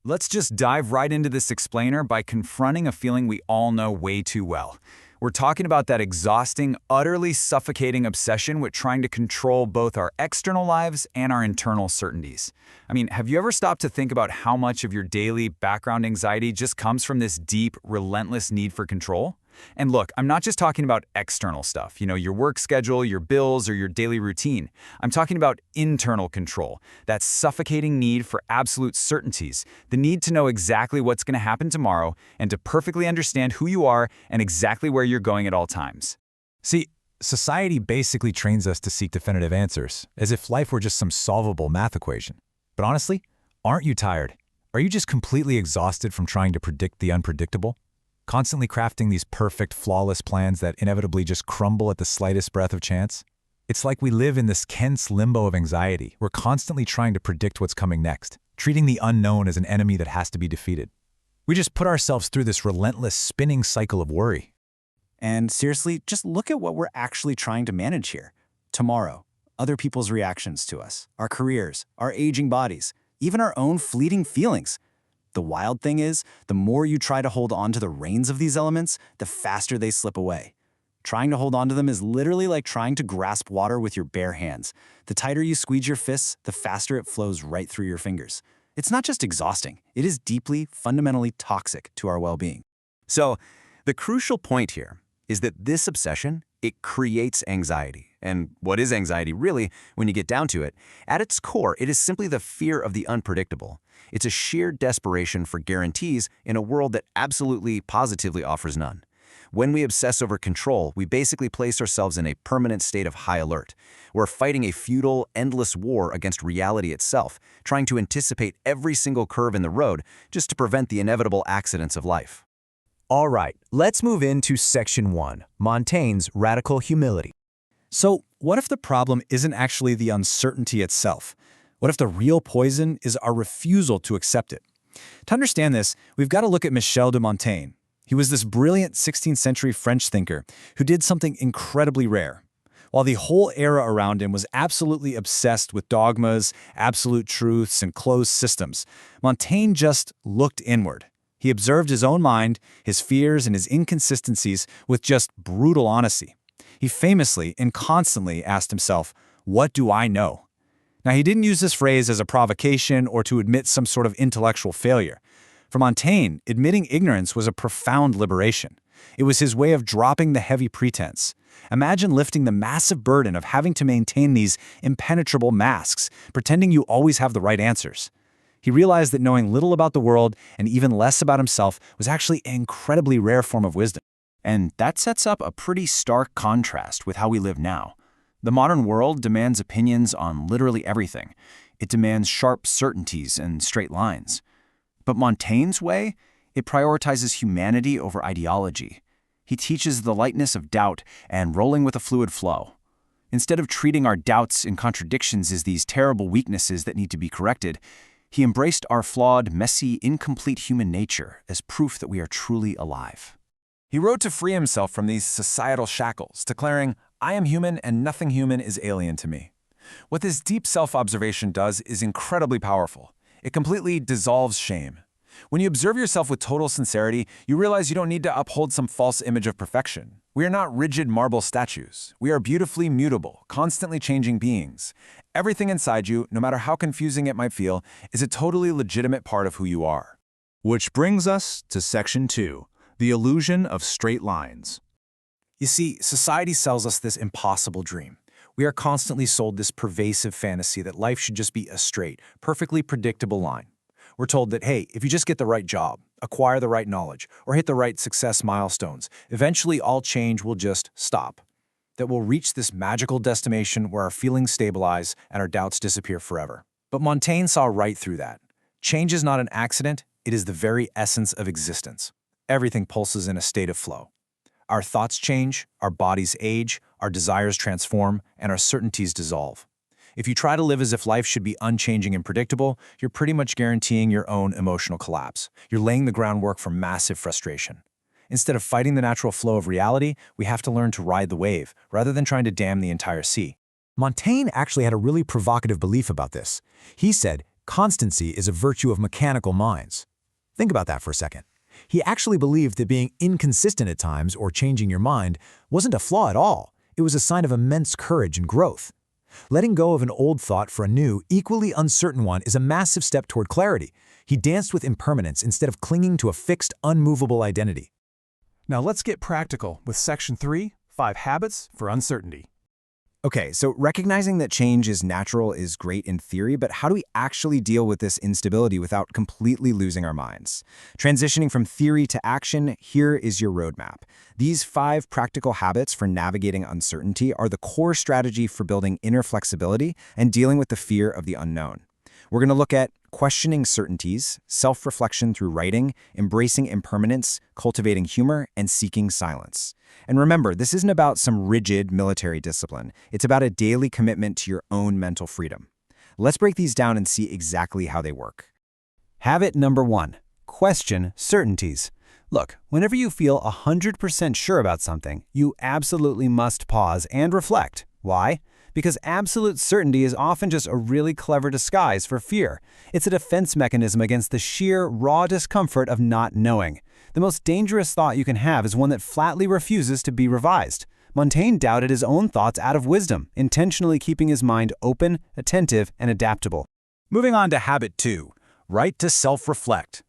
Let's just dive right into this explainer by confronting a feeling we all know way too well. We're talking about that exhausting, utterly suffocating obsession with trying to control both our external lives and our internal certainties. I mean, have you ever stopped to think about how much of your daily background anxiety just comes from this deep, relentless need for control? And look, I'm not just talking about external stuff, your work schedule, your bills, or your daily routine. I'm talking about internal control, that suffocating need for absolute certainties, the need to know exactly what's going to happen tomorrow and to perfectly understand who you are and exactly where you're going at all times. See, society basically trains us to seek definitive answers, as if life were just some solvable math equation. But honestly, aren't you tired? Are you just completely exhausted from trying to predict the unpredictable? Constantly crafting these perfect, flawless plans that inevitably just crumble at the slightest breath of chance? It's like we live in this tense limbo of anxiety. We're constantly trying to predict what's coming next, treating the unknown as an enemy that has to be defeated. We just put ourselves through this relentless spinning cycle of worry. And seriously, just look at what we're actually trying to manage here. Tomorrow, other people's reactions to us, our careers, our aging bodies, even our own fleeting feelings. The wild thing is, the more you try to hold on to the reins of these elements, the faster they slip away. Trying to hold on to them is literally like trying to grasp water with your bare hands. The tighter you squeeze your fists, the faster it flows right through your fingers. It's not just exhausting, it is deeply, fundamentally toxic to our well-being. So, the crucial point here is that this obsession, it creates anxiety. And what is anxiety, really, when you get down to it? At its core, it is simply the fear of the unpredictable. It's a sheer desperation for guarantees in a world that absolutely, positively offers none. When we obsess over control, we basically place ourselves in a permanent state of high alert. We're fighting a futile, endless war against reality itself, trying to anticipate every single curve in the road just to prevent the inevitable accidents of life. All right, let's move into Section 1, Montaigne's Radical Humility. So, what if the problem isn't actually the uncertainty itself? What if the real poison is our refusal to accept it? To understand this, we've got to look at Michel de Montaigne. He was this brilliant 16th century French thinker who did something incredibly rare. While the whole era around him was absolutely obsessed with dogmas, absolute truths, and closed systems, Montaigne just looked inward. He observed his own mind, his fears, and his inconsistencies with just brutal honesty. He famously and constantly asked himself, "What do I know?" Now, he didn't use this phrase as a provocation or to admit some sort of intellectual failure. For Montaigne, admitting ignorance was a profound liberation. It was his way of dropping the heavy pretense. Imagine lifting the massive burden of having to maintain these impenetrable masks, pretending you always have the right answers. He realized that knowing little about the world and even less about himself was actually an incredibly rare form of wisdom. And that sets up a pretty stark contrast with how we live now. The modern world demands opinions on literally everything. It demands sharp certainties and straight lines. But Montaigne's way, it prioritizes humanity over ideology. He teaches the lightness of doubt and rolling with a fluid flow. Instead of treating our doubts and contradictions as these terrible weaknesses that need to be corrected, he embraced our flawed, messy, incomplete human nature as proof that we are truly alive. He wrote to free himself from these societal shackles, declaring, "I am human and nothing human is alien to me." What this deep self-observation does is incredibly powerful. It completely dissolves shame. When you observe yourself with total sincerity, you realize you don't need to uphold some false image of perfection. We are not rigid marble statues. We are beautifully mutable, constantly changing beings. Everything inside you, no matter how confusing it might feel, is a totally legitimate part of who you are. Which brings us to Section 2, the illusion of straight lines. You see, society sells us this impossible dream. We are constantly sold this pervasive fantasy that life should just be a straight, perfectly predictable line. We're told that, hey, if you just get the right job, acquire the right knowledge, or hit the right success milestones, eventually all change will just stop. That we'll reach this magical destination where our feelings stabilize and our doubts disappear forever. But Montaigne saw right through that. Change is not an accident, it is the very essence of existence. Everything pulses in a state of flow. Our thoughts change, our bodies age, our desires transform, and our certainties dissolve. If you try to live as if life should be unchanging and predictable, you're pretty much guaranteeing your own emotional collapse. You're laying the groundwork for massive frustration. Instead of fighting the natural flow of reality, we have to learn to ride the wave, rather than trying to dam the entire sea. Montaigne actually had a really provocative belief about this. He said, Constancy is a virtue of mechanical minds. Think about that for a second. He actually believed that being inconsistent at times or changing your mind wasn't a flaw at all. It was a sign of immense courage and growth. Letting go of an old thought for a new, equally uncertain one is a massive step toward clarity. He danced with impermanence instead of clinging to a fixed, unmovable identity. Now let's get practical with Section 3, 5 Habits for Uncertainty. Okay, so recognizing that change is natural is great in theory, but how do we actually deal with this instability without completely losing our minds? Transitioning from theory to action, here is your roadmap. These 5 practical habits for navigating uncertainty are the core strategy for building inner flexibility and dealing with the fear of the unknown. We're going to look at questioning certainties, self-reflection through writing, embracing impermanence, cultivating humor, and seeking silence. And remember, this isn't about some rigid military discipline. It's about a daily commitment to your own mental freedom. Let's break these down and see exactly how they work. Habit number 1. Question certainties. Look, whenever you feel 100% sure about something, you absolutely must pause and reflect. Why? Because absolute certainty is often just a really clever disguise for fear. It's a defense mechanism against the sheer, raw discomfort of not knowing. The most dangerous thought you can have is one that flatly refuses to be revised. Montaigne doubted his own thoughts out of wisdom, intentionally keeping his mind open, attentive, and adaptable. Moving on to habit 2, write to self-reflect.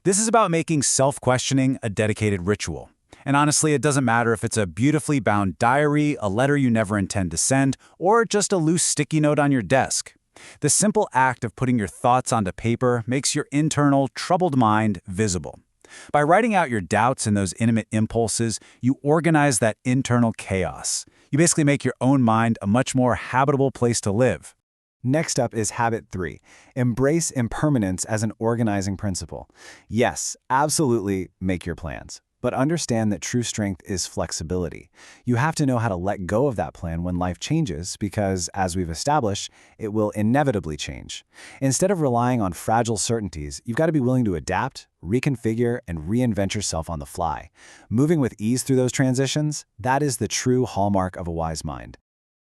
This is about making self-questioning a dedicated ritual. And honestly, it doesn't matter if it's a beautifully bound diary, a letter you never intend to send, or just a loose sticky note on your desk. The simple act of putting your thoughts onto paper makes your internal, troubled mind visible. By writing out your doubts and those intimate impulses, you organize that internal chaos. You basically make your own mind a much more habitable place to live. Next up is habit 3. Embrace impermanence as an organizing principle. Yes, absolutely make your plans. But understand that true strength is flexibility. You have to know how to let go of that plan when life changes because, as we've established, it will inevitably change. Instead of relying on fragile certainties, you've got to be willing to adapt, reconfigure, and reinvent yourself on the fly. Moving with ease through those transitions, that is the true hallmark of a wise mind.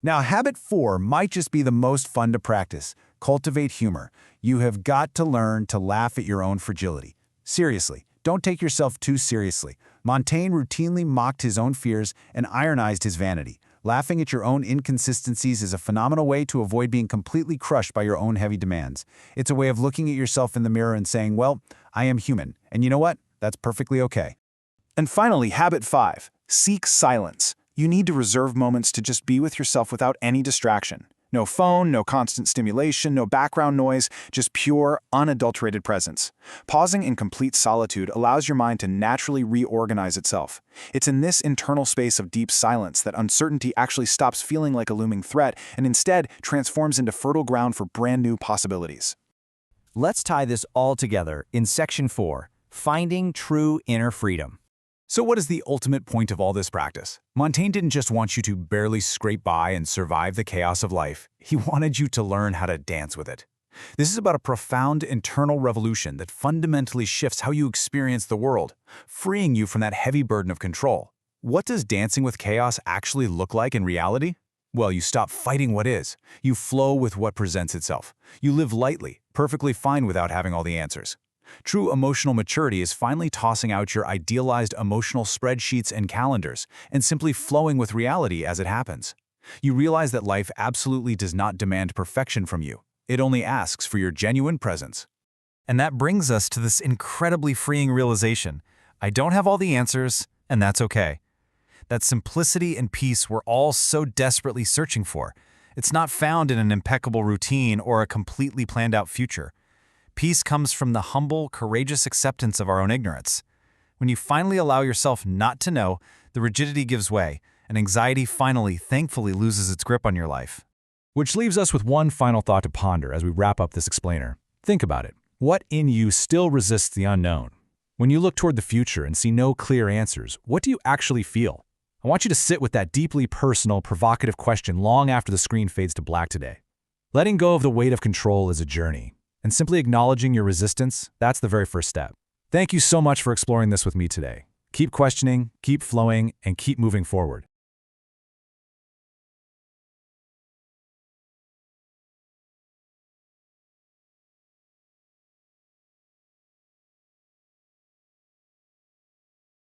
Now, habit 4 might just be the most fun to practice. Cultivate humor. You have got to learn to laugh at your own fragility. Seriously. Don't take yourself too seriously. Montaigne routinely mocked his own fears and ironized his vanity. Laughing at your own inconsistencies is a phenomenal way to avoid being completely crushed by your own heavy demands. It's a way of looking at yourself in the mirror and saying, well, I am human. And you know what? That's perfectly okay. And finally, habit 5, seek silence. You need to reserve moments to just be with yourself without any distraction. No phone, no constant stimulation, no background noise, just pure, unadulterated presence. Pausing in complete solitude allows your mind to naturally reorganize itself. It's in this internal space of deep silence that uncertainty actually stops feeling like a looming threat and instead transforms into fertile ground for brand new possibilities. Let's tie this all together in Section 4, Finding True Inner Freedom. So what is the ultimate point of all this practice? Montaigne didn't just want you to barely scrape by and survive the chaos of life. He wanted you to learn how to dance with it. This is about a profound internal revolution that fundamentally shifts how you experience the world, freeing you from that heavy burden of control. What does dancing with chaos actually look like in reality? Well, you stop fighting what is. You flow with what presents itself. You live lightly, perfectly fine without having all the answers. True emotional maturity is finally tossing out your idealized emotional spreadsheets and calendars and simply flowing with reality as it happens. You realize that life absolutely does not demand perfection from you. It only asks for your genuine presence. And that brings us to this incredibly freeing realization. I don't have all the answers, and that's okay. That simplicity and peace we're all so desperately searching for. It's not found in an impeccable routine or a completely planned out future. Peace comes from the humble, courageous acceptance of our own ignorance. When you finally allow yourself not to know, the rigidity gives way, and anxiety finally, thankfully, loses its grip on your life. Which leaves us with one final thought to ponder as we wrap up this explainer. Think about it. What in you still resists the unknown? When you look toward the future and see no clear answers, what do you actually feel? I want you to sit with that deeply personal, provocative question long after the screen fades to black today. Letting go of the weight of control is a journey. And simply acknowledging your resistance, that's the very first step. Thank you so much for exploring this with me today. Keep questioning, keep flowing, and keep moving forward.